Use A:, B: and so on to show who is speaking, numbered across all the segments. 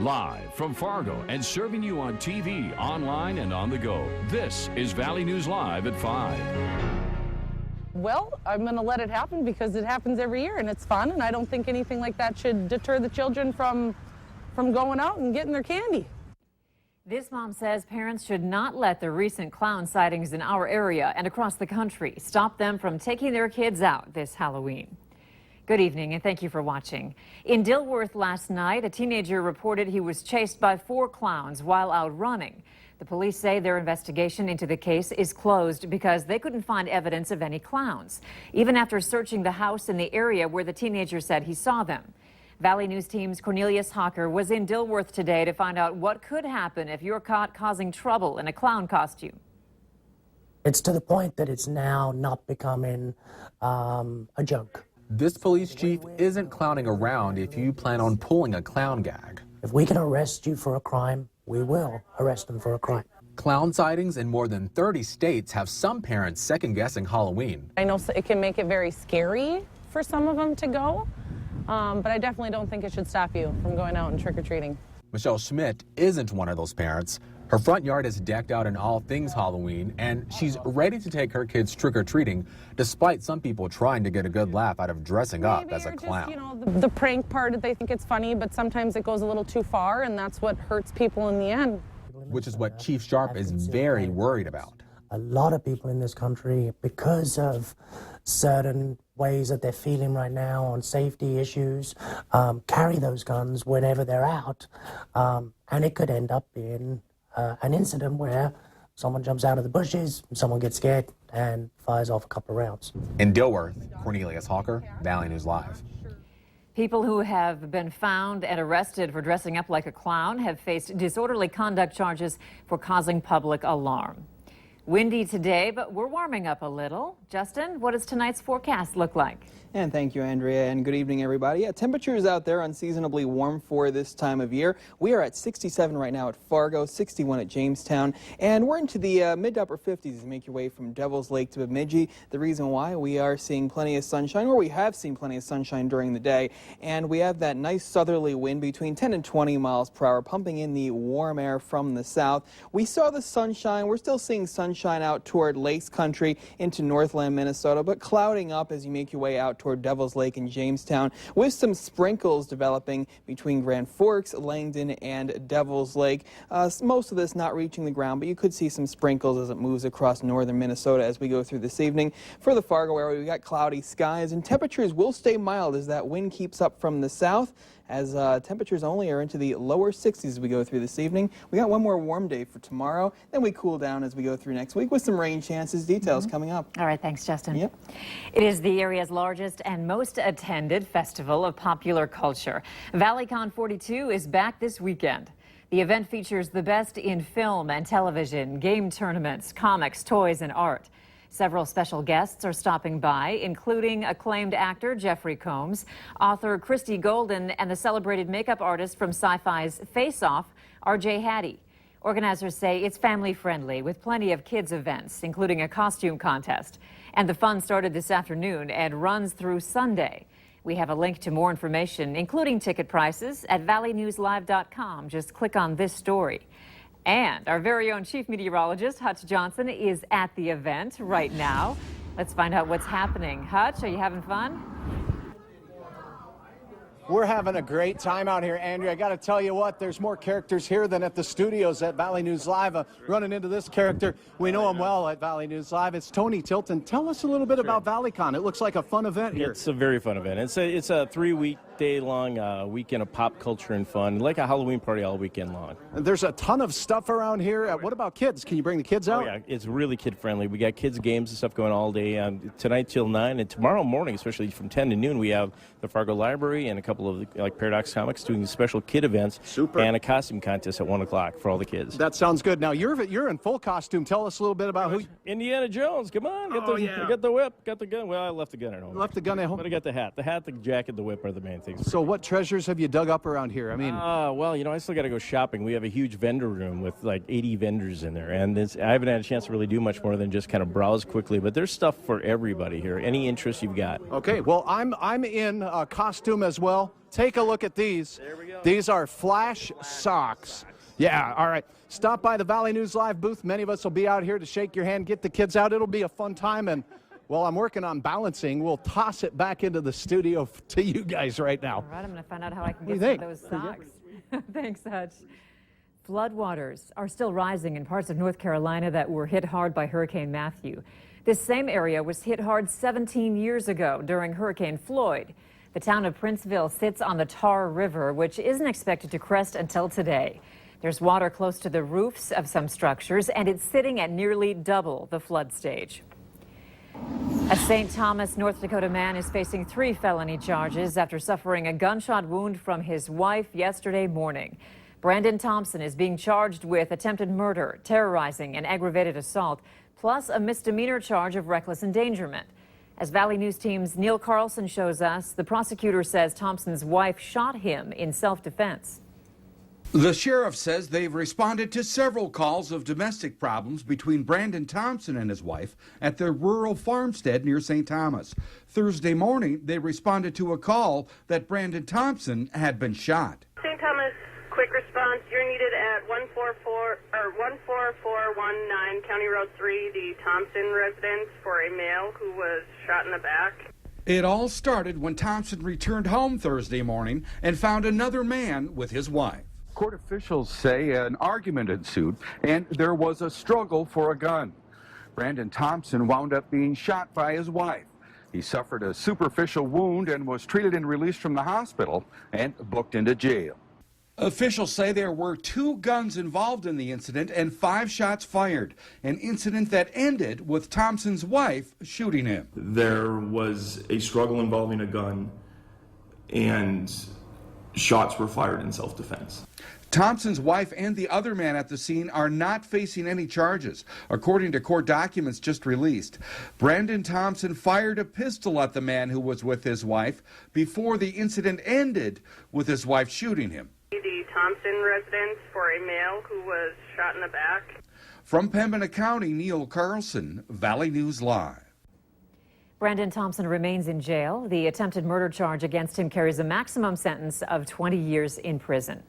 A: Live from Fargo and serving you on TV, online, and on the go. This is Valley News Live at 5.
B: Well, I'm going to let it happen because it happens every year and it's fun, and I don't think anything like that should deter the children from going out and getting their candy.
C: This mom says parents should not let the recent clown sightings in our area and across the country stop them from taking their kids out this Halloween. Good evening and thank you for watching. In Dilworth last night, a teenager reported he was chased by 4 clowns while out running. The police say their investigation into the case is closed because they couldn't find evidence of any clowns, even after searching the house in the area where the teenager said he saw them. Valley News Team's Cornelius Hawker was in Dilworth today to find out what could happen if you're caught causing trouble in a clown costume.
D: It's to the point that it's now not becoming a joke.
E: This police chief isn't clowning around if you plan on pulling a clown gag.
D: If we can arrest you for a crime, we will arrest them for a crime.
E: Clown sightings in more than 30 states have some parents second-guessing Halloween.
B: I know it can make it very scary for some of them to go, but I definitely don't think it should stop you from going out and trick-or-treating.
E: Michelle Schmidt isn't one of those parents. Her front yard is decked out in all things Halloween, and she's ready to take her kids trick-or-treating, despite some people trying to get a good laugh out of dressing up as a clown.
B: Just, you know, the prank part, they think it's funny, but sometimes it goes a little too far, and that's what hurts people in the end.
E: Which is what Chief Sharp is very worried about.
D: A lot of people in this country, because of certain ways that they're feeling right now on safety issues, carry those guns whenever they're out, and it could end up being an incident where someone jumps out of the bushes, someone gets scared, and fires off a couple of rounds.
E: In Dilworth, Cornelius Hawker, Valley News Live.
C: People who have been found and arrested for dressing up like a clown have faced disorderly conduct charges for causing public alarm. Windy today, but we're warming up a little. Justin, what does tonight's forecast look like?
F: And thank you, Andrea, and good evening, everybody. Yeah, temperatures out there unseasonably warm for this time of year. We are at 67 right now at Fargo, 61 at Jamestown, and we're into the mid to upper 50s as you make your way from Devil's Lake to Bemidji. The reason why, we are seeing plenty of sunshine, or we have seen plenty of sunshine during the day, and we have that nice southerly wind between 10 and 20 miles per hour, pumping in the warm air from the south. We saw the sunshine. We're still seeing sunshine out toward Lakes Country into Northland, Minnesota, but clouding up as you make your way out toward Devil's Lake and Jamestown, with some sprinkles developing between Grand Forks, Langdon, and Devil's Lake. Most of this not reaching the ground, but you could see some sprinkles as it moves across northern Minnesota as we go through this evening. For the Fargo area, we've got cloudy skies, and temperatures will stay mild as that wind keeps up from the south, as temperatures only are into the lower 60s as we go through this evening. We got one more warm day for tomorrow, then we cool down as we go through next week with some rain chances. Details coming up.
C: All right, thanks, Justin.
F: Yep.
C: It is the area's largest and most attended festival of popular culture. ValleyCon 42 is back this weekend. The event features the best in film and television, game tournaments, comics, toys, and art. Several special guests are stopping by, including acclaimed actor Jeffrey Combs, author Christy Golden, and the celebrated makeup artist from Sci-Fi's Face Off, R.J. Hattie. Organizers say it's family-friendly with plenty of kids' events, including a costume contest. And the fun started this afternoon and runs through Sunday. We have a link to more information, including ticket prices, at valleynewslive.com. Just click on this story. And our very own chief meteorologist, Hutch Johnson, is at the event right now. Let's find out what's happening. Hutch, are you having fun?
G: We're having a great time out here, Andrea. I got to tell you what, there's more characters here than at the studios at Valley News Live. Running into this character, we know him well at Valley News Live. It's Tony Tilton. Tell us a little bit about ValleyCon. It looks like a fun event here.
H: It's a very fun event. It's a 3-week-day-long weekend of pop culture and fun, like a Halloween party all weekend long.
G: There's a ton of stuff around here. What about kids? Can you bring the kids out?
H: Oh, yeah, it's really kid-friendly. We got kids' games and stuff going all day. Tonight till 9, and tomorrow morning, especially from 10 to noon, we have the Fargo Library and a couple of like Paradox Comics doing special kid events.
G: Super.
H: And a costume contest at 1 o'clock for all the kids.
G: That sounds good. Now, you're in full costume. Tell us a little bit about who...
H: Indiana Jones, come on. Get the whip, got the gun. Well, I left the gun at home.
G: Left the gun at home?
H: But I got the hat. The hat, the jacket, the whip are the main things.
G: So what treasures have you dug up around here? I mean...
H: well, you know, I still got to go shopping. We have a huge vendor room with like 80 vendors in there. And I haven't had a chance to really do much more than just kind of browse quickly. But there's stuff for everybody here. Any interest you've got.
G: Okay, well, I'm in costume as well. Take a look at these.
H: There we go.
G: These are Flash socks. Yeah, all right. Stop by the Valley News Live booth. Many of us will be out here to shake your hand, get the kids out. It'll be a fun time. And while I'm working on balancing, we'll toss it back into the studio to you guys right now.
C: All right, I'm going to find out how I can
G: What do
C: get
G: you
C: some of
G: think?
C: those socks. Thanks, Hutch. Floodwaters are still rising in parts of North Carolina that were hit hard by Hurricane Matthew. This same area was hit hard 17 years ago during Hurricane Floyd. The town of Princeville sits on the Tar River, which isn't expected to crest until today. There's water close to the roofs of some structures, and it's sitting at nearly double the flood stage. A St. Thomas, North Dakota man is facing 3 felony charges after suffering a gunshot wound from his wife yesterday morning. Brandon Thompson is being charged with attempted murder, terrorizing, and aggravated assault, plus a misdemeanor charge of reckless endangerment. As Valley News Team's Neil Carlson shows us, the prosecutor says Thompson's wife shot him in self-defense.
I: The sheriff says they've responded to several calls of domestic problems between Brandon Thompson and his wife at their rural farmstead near St. Thomas. Thursday morning, they responded to a call that Brandon Thompson had been shot.
J: St. Thomas, quick response. You're needed at 14419 County Road 3, the Thompson residence, for a male who was shot in the back.
I: It all started when Thompson returned home Thursday morning and found another man with his wife.
K: Court officials say an argument ensued and there was a struggle for a gun. Brandon Thompson wound up being shot by his wife. He suffered a superficial wound and was treated and released from the hospital and booked into jail.
I: Officials say there were 2 guns involved in the incident and 5 shots fired, an incident that ended with Thompson's wife shooting him.
L: There was a struggle involving a gun and shots were fired in self-defense.
I: Thompson's wife and the other man at the scene are not facing any charges, according to court documents just released. Brandon Thompson fired a pistol at the man who was with his wife before the incident ended with his wife shooting him.
J: The Thompson residence, for a male who was shot in the back.
I: From Pembina County, Neil Carlson, Valley News Live.
C: Brandon Thompson remains in jail. The attempted murder charge against him carries a maximum sentence of 20 years in prison.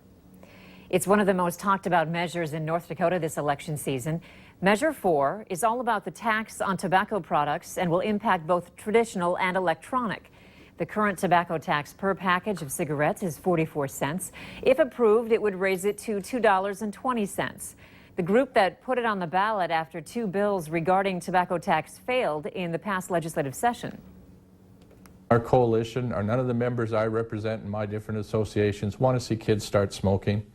C: It's one of the most talked about measures in North Dakota this election season. Measure 4 is all about the tax on tobacco products and will impact both traditional and electronic. The current tobacco tax per package of cigarettes is 44 cents. If approved, it would raise it to $2.20. The group that put it on the ballot after 2 bills regarding tobacco tax failed in the past legislative session.
M: Our coalition, or none of the members I represent in my different associations, want to see kids start smoking.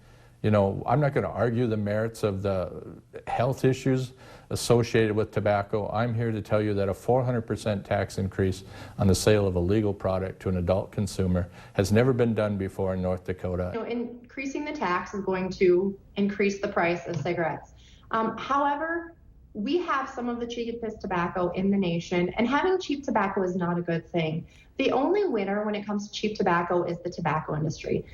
M: You know, I'm not going to argue the merits of the health issues associated with tobacco. I'm here to tell you that a 400% tax increase on the sale of a legal product to an adult consumer has never been done before in North Dakota.
N: You know, increasing the tax is going to increase the price of cigarettes. However, we have some of the cheapest tobacco in the nation, and having cheap tobacco is not a good thing. The only winner when it comes to cheap tobacco is the tobacco industry.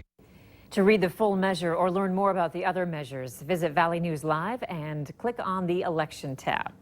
C: To read the full measure or learn more about the other measures, visit Valley News Live and click on the Election tab.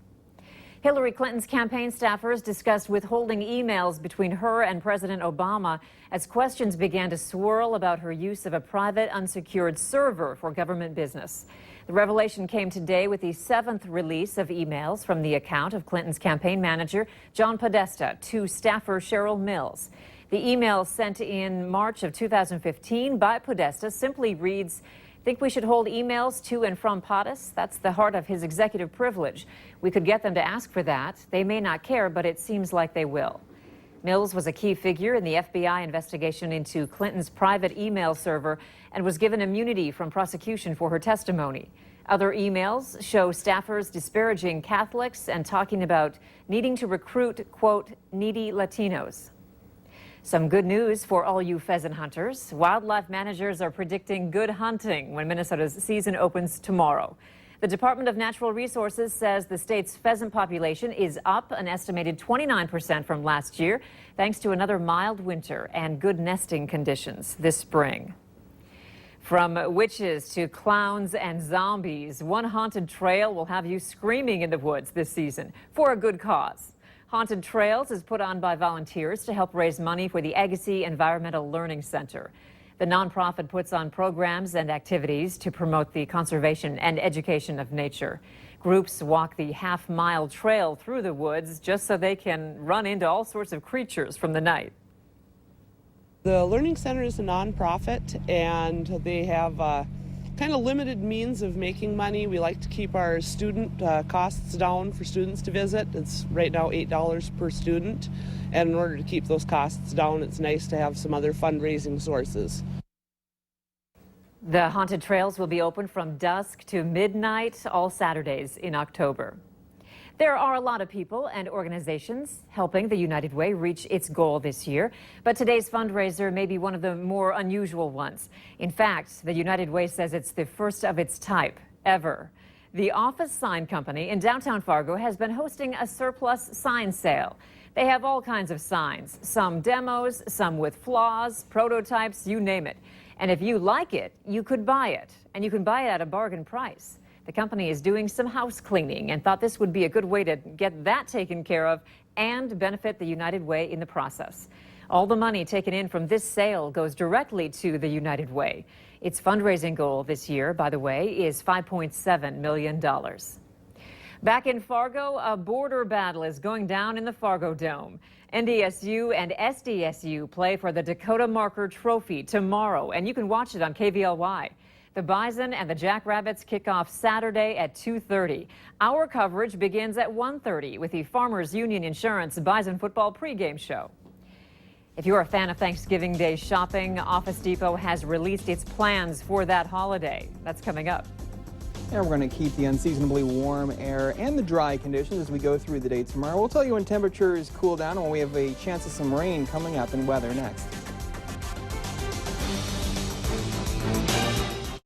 C: Hillary Clinton's campaign staffers discussed withholding emails between her and President Obama as questions began to swirl about her use of a private unsecured server for government business. The revelation came today with the 7th release of emails from the account of Clinton's campaign manager, John Podesta, to staffer Cheryl Mills. The email sent in March of 2015 by Podesta simply reads, "Think we should hold emails to and from POTUS? That's the heart of his executive privilege. We could get them to ask for that. They may not care, but it seems like they will." Mills was a key figure in the FBI investigation into Clinton's private email server and was given immunity from prosecution for her testimony. Other emails show staffers disparaging Catholics and talking about needing to recruit, quote, needy Latinos. Some good news for all you pheasant hunters. Wildlife managers are predicting good hunting when Minnesota's season opens tomorrow. The Department of Natural Resources says the state's pheasant population is up an estimated 29% from last year, thanks to another mild winter and good nesting conditions this spring. From witches to clowns and zombies, one haunted trail will have you screaming in the woods this season for a good cause. Haunted Trails is put on by volunteers to help raise money for the Agassiz Environmental Learning Center. The nonprofit puts on programs and activities to promote the conservation and education of nature. Groups walk the half-mile trail through the woods just so they can run into all sorts of creatures from the night.
O: The Learning Center is a nonprofit, and they have kind of limited means of making money. We like to keep our student costs down for students to visit. It's right now $8 per student, and in order to keep those costs down, it's nice to have some other fundraising sources.
C: The haunted trails will be open from dusk to midnight all Saturdays in October. There are a lot of people and organizations helping the United Way reach its goal this year, but today's fundraiser may be one of the more unusual ones. In fact, the United Way says it's the first of its type ever. The Office Sign Company in downtown Fargo has been hosting a surplus sign sale. They have all kinds of signs, some demos, some with flaws, prototypes, you name it. And if you like it, you could buy it, and you can buy it at a bargain price. The company is doing some house cleaning and thought this would be a good way to get that taken care of and benefit the United Way in the process. All the money taken in from this sale goes directly to the United Way. Its fundraising goal this year, by the way, is $5.7 million. Back in Fargo, a border battle is going down in the Fargo Dome. NDSU and SDSU play for the Dakota Marker Trophy tomorrow, and you can watch it on KVLY. The Bison and the Jackrabbits kick off Saturday at 2:30. Our coverage begins at 1:30 with the Farmers Union Insurance Bison football pregame show. If you're a fan of Thanksgiving Day shopping, Office Depot has released its plans for that holiday. That's coming up.
F: And we're going to keep the unseasonably warm air and the dry conditions as we go through the day tomorrow. We'll tell you when temperatures cool down and when we have a chance of some rain coming up in weather next.